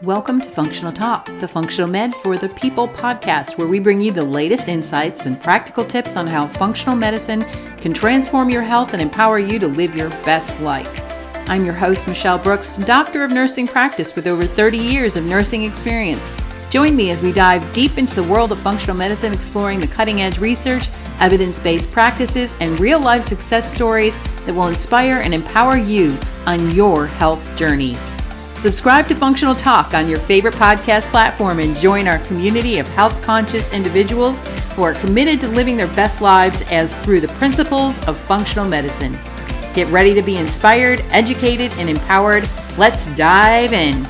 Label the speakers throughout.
Speaker 1: Welcome to Functional Talk, the Functional Med for the People podcast, where we bring you the latest insights and practical tips on how functional medicine can transform your health and empower you to live your best life. I'm your host, Michelle Brooks, Doctor of Nursing Practice with over 30 years of nursing experience. Join me as we dive deep into the world of functional medicine, exploring the cutting-edge research, evidence-based practices, and real-life success stories that will inspire and empower you on your health journey. Subscribe to Functional Talk on your favorite podcast platform and join our community of health-conscious individuals who are committed to living their best lives as through the principles of functional medicine. Get ready to be inspired, educated, and empowered. Let's dive in.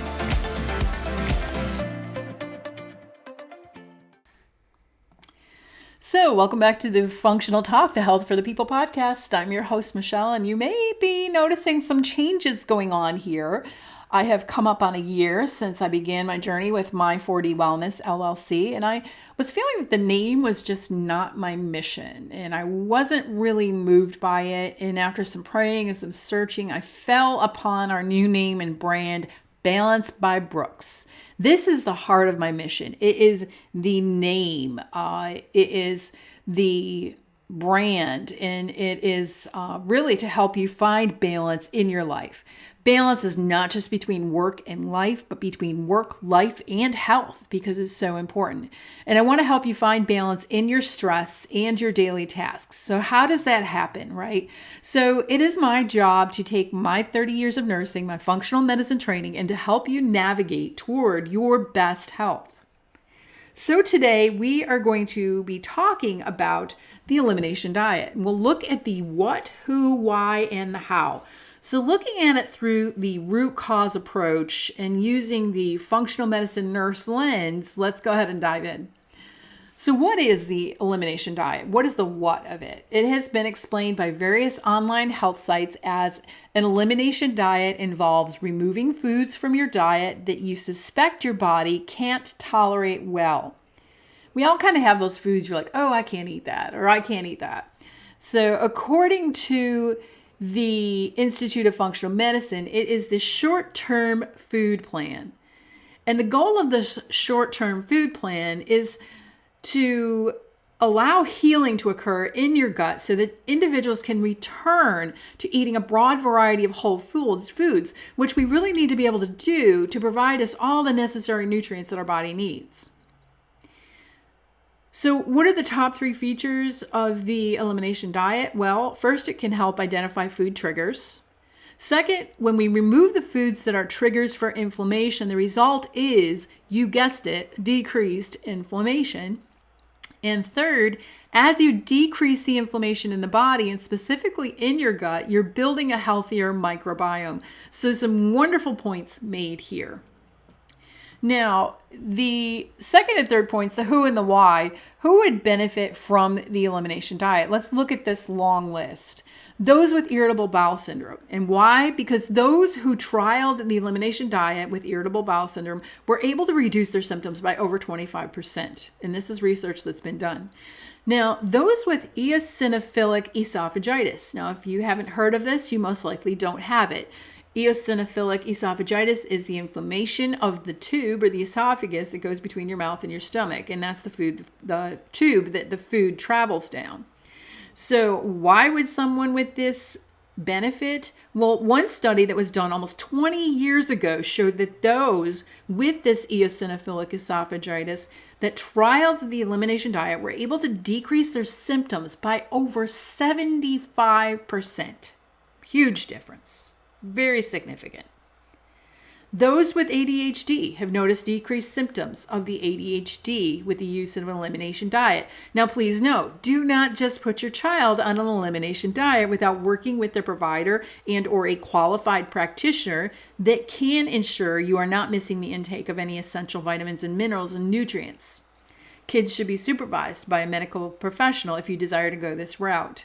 Speaker 1: So, welcome back to the Functional Talk, the Health for the People podcast. I'm your host, Michelle, and you may be noticing some changes going on here. I have come up on a year since I began my journey with My 4D Wellness LLC, and I was feeling that the name was just not my mission, and I wasn't really moved by it. And after some praying and some searching, I fell upon our new name and brand, Balance by Brooks. This is the heart of my mission. It is the name. It is the brand, and it is really to help you find balance in your life. Balance is not just between work and life, but between work, life, and health, because it's so important. And I want to help you find balance in your stress and your daily tasks. So how does that happen, right? So it is my job to take my 30 years of nursing, my functional medicine training, and to help you navigate toward your best health. So today we are going to be talking about the elimination diet. And we'll look at the what, who, why, and the how. So looking at it through the root cause approach and using the functional medicine nurse lens, let's go ahead and dive in. So what is the elimination diet? What is the what of it? It has been explained by various online health sites as an elimination diet involves removing foods from your diet that you suspect your body can't tolerate well. We all kind of have those foods you're like, oh, I can't eat that, or I can't eat that. So according to the Institute of Functional Medicine, it is the short-term food plan. And the goal of this short-term food plan is to allow healing to occur in your gut so that individuals can return to eating a broad variety of whole foods, which we really need to be able to do to provide us all the necessary nutrients that our body needs. So what are the top 3 features of the elimination diet? Well, first, it can help identify food triggers. Second, when we remove the foods that are triggers for inflammation, the result is, you guessed it, decreased inflammation. And third, as you decrease the inflammation in the body, and specifically in your gut, you're building a healthier microbiome. So some wonderful points made here. Now, the second and third points, the who and the why, who would benefit from the elimination diet? Let's look at this long list. Those with irritable bowel syndrome. And why? Because those who trialed the elimination diet with irritable bowel syndrome were able to reduce their symptoms by over 25%. And this is research that's been done. Now, those with eosinophilic esophagitis. Now, if you haven't heard of this, you most likely don't have it. Eosinophilic esophagitis is the inflammation of the tube or the esophagus that goes between your mouth and your stomach. And that's the tube that the food travels down. So why would someone with this benefit? Well, one study that was done almost 20 years ago showed that those with this eosinophilic esophagitis that trialed the elimination diet were able to decrease their symptoms by over 75%. Huge difference. Very significant. Those with ADHD have noticed decreased symptoms of the ADHD with the use of an elimination diet. Now, please note, do not just put your child on an elimination diet without working with their provider and or a qualified practitioner that can ensure you are not missing the intake of any essential vitamins and minerals and nutrients. Kids should be supervised by a medical professional if you desire to go this route.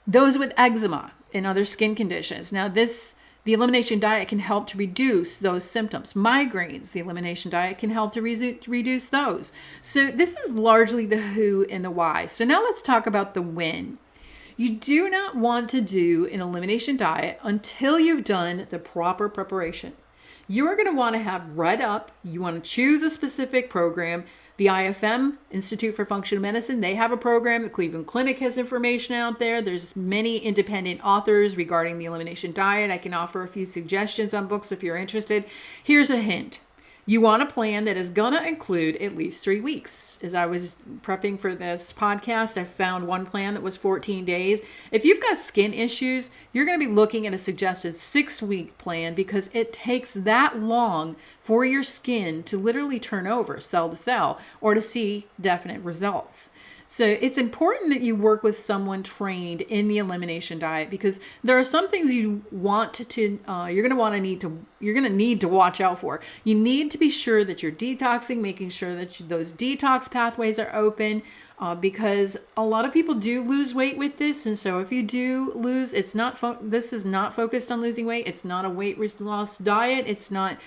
Speaker 1: Those with eczema and other skin conditions. Now, the elimination diet can help to reduce those symptoms. Migraines, the elimination diet can help to reduce those. So this is largely the who and the why. So now let's talk about the when. You do not want to do an elimination diet until you've done the proper preparation. You are going to want to have read up. You want to choose a specific program. The IFM, Institute for Functional Medicine, they have a program. The Cleveland Clinic has information out there. There's many independent authors regarding the elimination diet. I can offer a few suggestions on books if you're interested. Here's a hint. You want a plan that is going to include at least 3 weeks. As I was prepping for this podcast, I found one plan that was 14 days. If you've got skin issues, you're going to be looking at a suggested 6-week plan because it takes that long for your skin to literally turn over cell to cell or to see definite results. So it's important that you work with someone trained in the elimination diet because there are some things you want to you're going to need to watch out for. You need to be sure that you're detoxing, making sure that those detox pathways are open because a lot of people do lose weight with this. And so if you do lose, this is not focused on losing weight. It's not a weight loss diet. It's not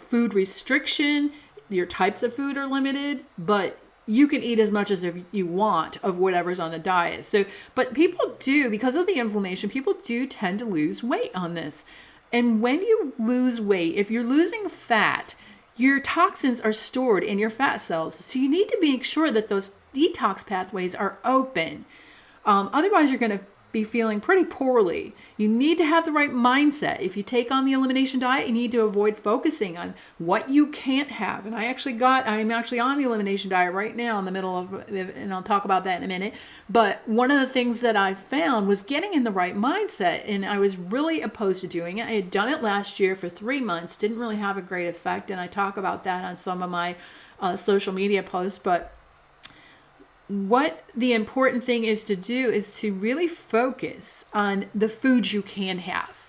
Speaker 1: food restriction. Your types of food are limited, but you can eat as much as you want of whatever's on the diet. So, but people do, because of the inflammation, people do tend to lose weight on this. And when you lose weight, if you're losing fat, your toxins are stored in your fat cells. So you need to make sure that those detox pathways are open. Otherwise, you're going to be feeling pretty poorly. You need to have the right mindset. If you take on the elimination diet, you need to avoid focusing on what you can't have. And I'm actually on the elimination diet right now in the middle of, and I'll talk about that in a minute. But one of the things that I found was getting in the right mindset. And I was really opposed to doing it. I had done it last year for 3 months, didn't really have a great effect. And I talk about that on some of my social media posts. But what the important thing is to do is to really focus on the foods you can have.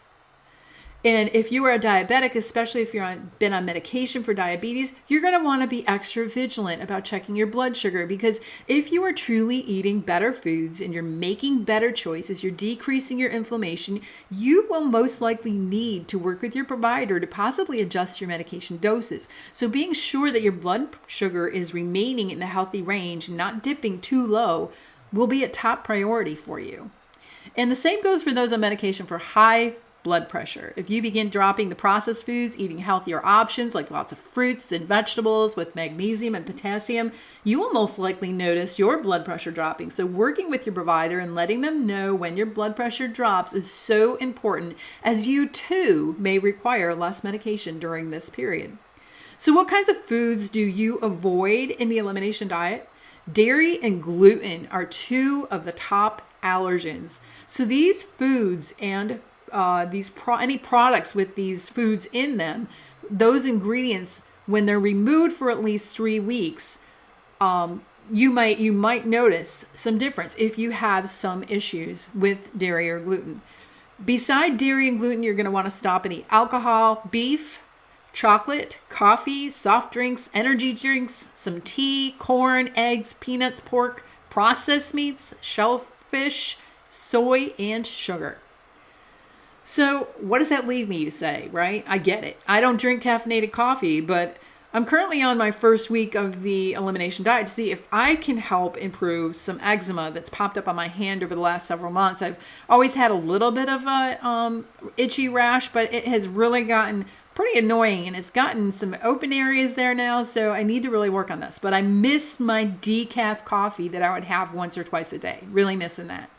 Speaker 1: And if you are a diabetic, especially if you're been on medication for diabetes, you're going to want to be extra vigilant about checking your blood sugar because if you are truly eating better foods and you're making better choices, you're decreasing your inflammation, you will most likely need to work with your provider to possibly adjust your medication doses. So being sure that your blood sugar is remaining in the healthy range and not dipping too low will be a top priority for you. And the same goes for those on medication for high blood pressure. If you begin dropping the processed foods, eating healthier options like lots of fruits and vegetables with magnesium and potassium, you will most likely notice your blood pressure dropping. So working with your provider and letting them know when your blood pressure drops is so important, as you too may require less medication during this period. So what kinds of foods do you avoid in the elimination diet? Dairy and gluten are 2 of the top allergens. So these foods and any products with these foods in them, those ingredients, when they're removed for at least 3 weeks, you might notice some difference if you have some issues with dairy or gluten. Beside dairy and gluten, you're going to want to stop any alcohol, beef, chocolate, coffee, soft drinks, energy drinks, some tea, corn, eggs, peanuts, pork, processed meats, shellfish, soy, and sugar. So what does that leave me, you say, right? I get it. I don't drink caffeinated coffee, but I'm currently on my first week of the elimination diet to see if I can help improve some eczema that's popped up on my hand over the last several months. I've always had a little bit of a itchy rash, but it has really gotten pretty annoying and it's gotten some open areas there now. So I need to really work on this, but I miss my decaf coffee that I would have once or twice a day. Really missing that.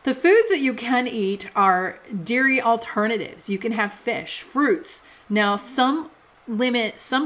Speaker 1: The foods that you can eat are dairy alternatives. You can have fish, fruits. Now, some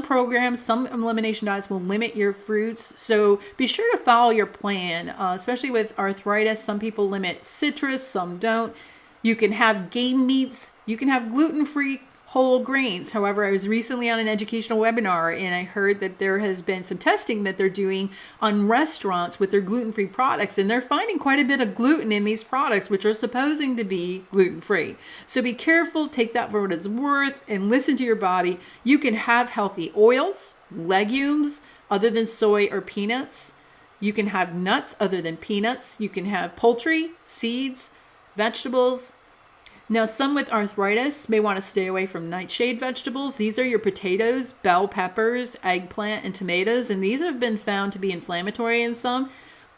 Speaker 1: programs, some elimination diets will limit your fruits. So be sure to follow your plan, especially with arthritis. Some people limit citrus, some don't. You can have game meats. You can have gluten-free whole grains. However, I was recently on an educational webinar and I heard that there has been some testing that they're doing on restaurants with their gluten-free products, and they're finding quite a bit of gluten in these products, which are supposing to be gluten-free. So be careful, take that for what it's worth, and listen to your body. You can have healthy oils, legumes, other than soy or peanuts. You can have nuts other than peanuts. You can have poultry, seeds, vegetables. Now, some with arthritis may want to stay away from nightshade vegetables. These are your potatoes, bell peppers, eggplant, and tomatoes, and these have been found to be inflammatory in some.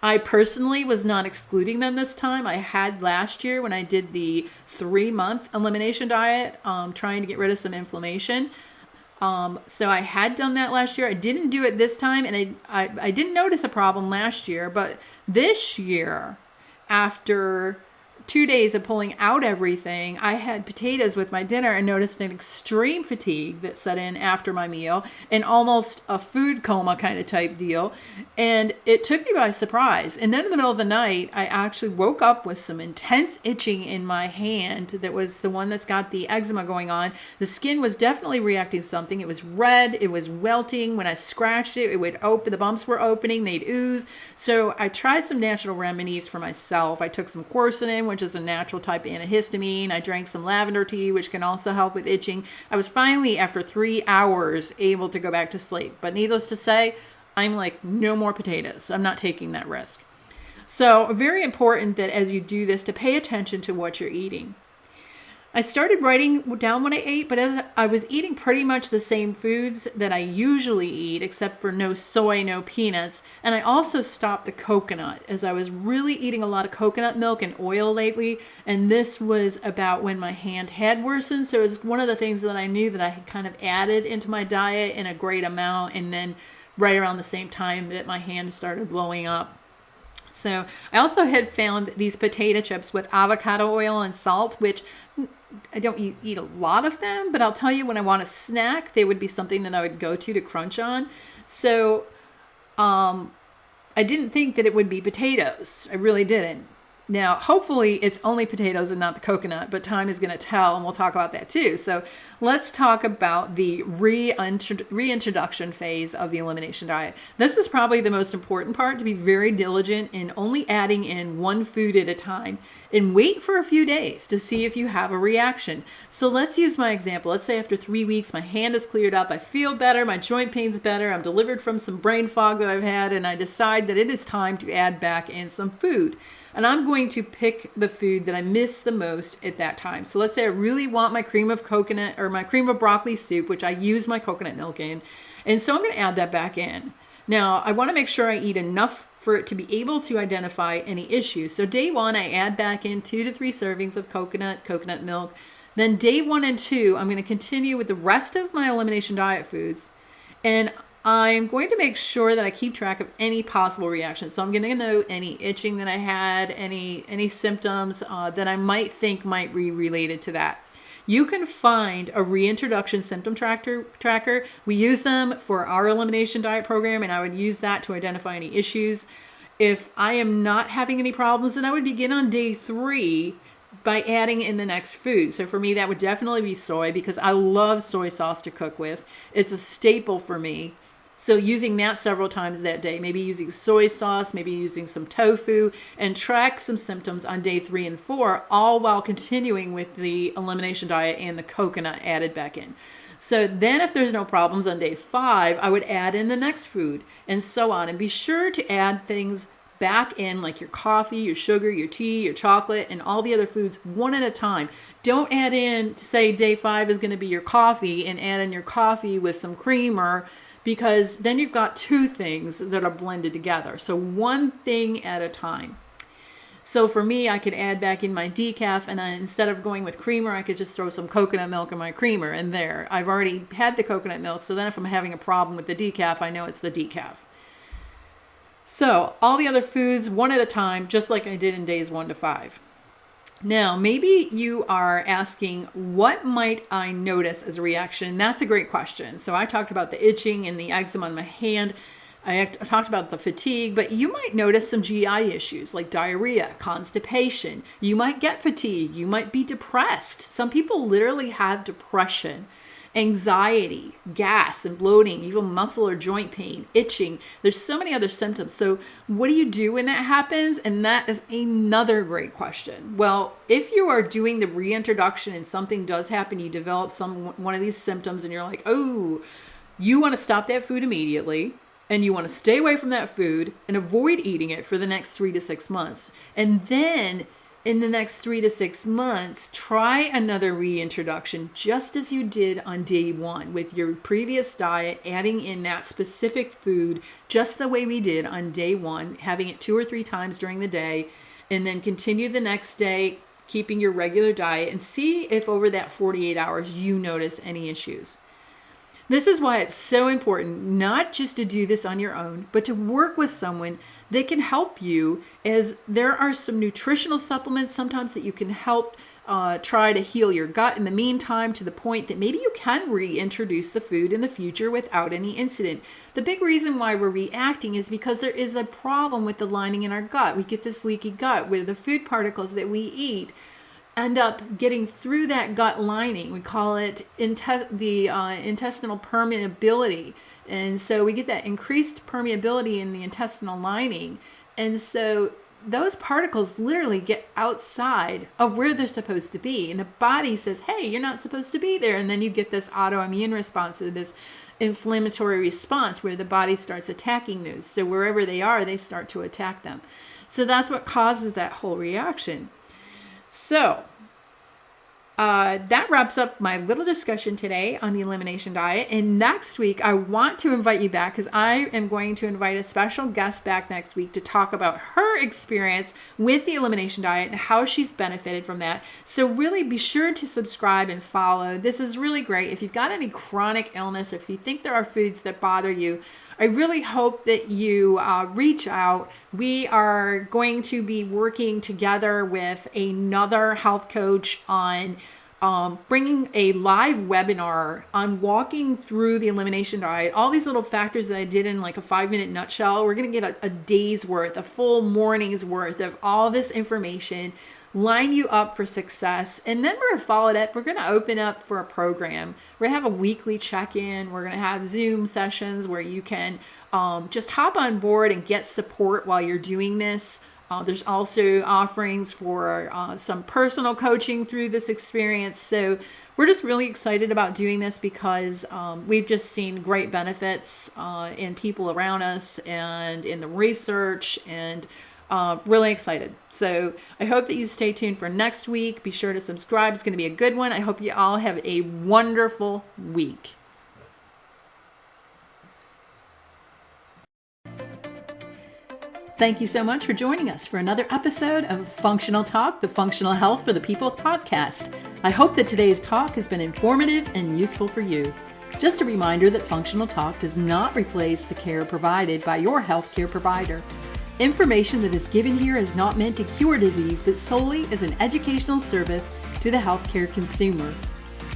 Speaker 1: I personally was not excluding them this time. I had last year when I did the 3-month elimination diet, trying to get rid of some inflammation. So I had done that last year. I didn't do it this time, and I didn't notice a problem last year. But this year, after 2 days of pulling out everything, I had potatoes with my dinner and noticed an extreme fatigue that set in after my meal and almost a food coma kind of type deal. And it took me by surprise. And then in the middle of the night, I actually woke up with some intense itching in my hand. That was the one that's got the eczema going on. The skin was definitely reacting to something. It was red. It was welting. When I scratched it, it would open. The bumps were opening. They'd ooze. So I tried some natural remedies for myself. I took some quercetin, which is a natural type antihistamine. I drank some lavender tea, which can also help with itching. I was finally, after 3 hours, able to go back to sleep. But needless to say, I'm like, no more potatoes. I'm not taking that risk. So very important that as you do this, to pay attention to what you're eating. I started writing down what I ate, but as I was eating pretty much the same foods that I usually eat, except for no soy, no peanuts. And I also stopped the coconut, as I was really eating a lot of coconut milk and oil lately. And this was about when my hand had worsened. So it was one of the things that I knew that I had kind of added into my diet in a great amount. And then right around the same time that my hand started blowing up. So I also had found these potato chips with avocado oil and salt, which I don't eat a lot of them, but I'll tell you, when I want a snack, they would be something that I would go to crunch on. So I didn't think that it would be potatoes. I really didn't. Now, hopefully it's only potatoes and not the coconut, but time is going to tell, and we'll talk about that too. So let's talk about the reintroduction phase of the elimination diet. This is probably the most important part, to be very diligent in only adding in one food at a time and wait for a few days to see if you have a reaction. So let's use my example. Let's say after 3 weeks, my hand is cleared up, I feel better, my joint pain's better, I'm delivered from some brain fog that I've had, and I decide that it is time to add back in some food. And I'm going to pick the food that I miss the most at that time. So let's say I really want my cream of coconut or my cream of broccoli soup, which I use my coconut milk in. And so I'm going to add that back in. Now, I want to make sure I eat enough for it to be able to identify any issues. So day 1, I add back in 2 to 3 servings of coconut milk. Then day 1 and 2, I'm going to continue with the rest of my elimination diet foods. And I'm going to make sure that I keep track of any possible reactions. So I'm going to know any itching that I had, any symptoms that I might think might be related to that. You can find a reintroduction symptom tracker. We use them for our elimination diet program, and I would use that to identify any issues. If I am not having any problems, then I would begin on day 3 by adding in the next food. So for me, that would definitely be soy, because I love soy sauce to cook with. It's a staple for me. So using that several times that day, maybe using soy sauce, maybe using some tofu, and track some symptoms on day 3 and 4, all while continuing with the elimination diet and the coconut added back in. So then if there's no problems on day 5, I would add in the next food, and so on. And be sure to add things back in, like your coffee, your sugar, your tea, your chocolate, and all the other foods one at a time. Don't add in, say day 5 is going to be your coffee, and add in your coffee with some creamer, because then you've got 2 things that are blended together. So one thing at a time. So for me, I could add back in my decaf, and then instead of going with creamer, I could just throw some coconut milk in my creamer, and there. I've already had the coconut milk, so then if I'm having a problem with the decaf, I know it's the decaf. So all the other foods one at a time, just like I did in days 1 to 5. Now, maybe you are asking, what might I notice as a reaction? That's a great question. So I talked about the itching and the eczema on my hand. I talked about the fatigue, but you might notice some GI issues like diarrhea, constipation. You might get fatigue. You might be depressed. Some people literally have depression, anxiety, gas and bloating, even muscle or joint pain, itching. There's so many other symptoms. So what do you do when that happens? And that is another great question. Well, if you are doing the reintroduction and something does happen, you develop one of these symptoms, and you're like, oh, you want to stop that food immediately, and you want to stay away from that food and avoid eating it for the next 3 to 6 months. And then in the next 3 to 6 months, try another reintroduction, just as you did on day one with your previous diet, adding in that specific food, just the way we did on day one, having it 2 or 3 times during the day, and then continue the next day, keeping your regular diet, and see if over that 48 hours you notice any issues. This is why it's so important not just to do this on your own, but to work with someone that can help you, as there are some nutritional supplements sometimes that you can help try to heal your gut in the meantime, to the point that maybe you can reintroduce the food in the future without any incident. The big reason why we're reacting is because there is a problem with the lining in our gut. We get this leaky gut where the food particles that we eat end up getting through that gut lining. We call it intestinal permeability. And so we get that increased permeability in the intestinal lining. And so those particles literally get outside of where they're supposed to be. And the body says, hey, you're not supposed to be there. And then you get this autoimmune response, or this inflammatory response, where the body starts attacking those. So wherever they are, they start to attack them. So that's what causes that whole reaction. So that wraps up my little discussion today on the elimination diet. And next week, I want to invite you back, because I am going to invite a special guest back next week to talk about her experience with the elimination diet and how she's benefited from that. So really be sure to subscribe and follow. This is really great. If you've got any chronic illness, or if you think there are foods that bother you, I really hope that you reach out. We are going to be working together with another health coach on bringing a live webinar on walking through the elimination diet. All these little factors that I did in like a 5-minute nutshell, we're going to get a day's worth, a full morning's worth of all this information, line you up for success. And then we're going to follow it up. We're going to open up for a program. We're going to have a weekly check-in. We're going to have Zoom sessions where you can just hop on board and get support while you're doing this. There's also offerings for some personal coaching through this experience. So we're just really excited about doing this, because we've just seen great benefits in people around us and in the research, and really excited. So I hope that you stay tuned for next week. Be sure to subscribe. It's going to be a good one. I hope you all have a wonderful week. Thank you so much for joining us for another episode of Functional Talk, the Functional Health for the People podcast. I hope that today's talk has been informative and useful for you. Just a reminder that Functional Talk does not replace the care provided by your healthcare provider. Information that is given here is not meant to cure disease, but solely as an educational service to the healthcare consumer.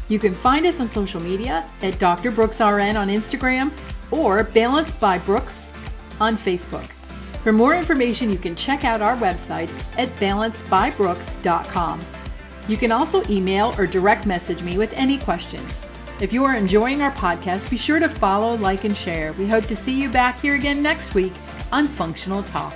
Speaker 1: You can find us on social media at Dr. Brooks RN on Instagram, or Balanced by Brooks on Facebook. For more information, you can check out our website at balancedbybrooks.com. You can also email or direct message me with any questions. If you are enjoying our podcast, be sure to follow, like, and share. We hope to see you back here again next week on Functional Talk.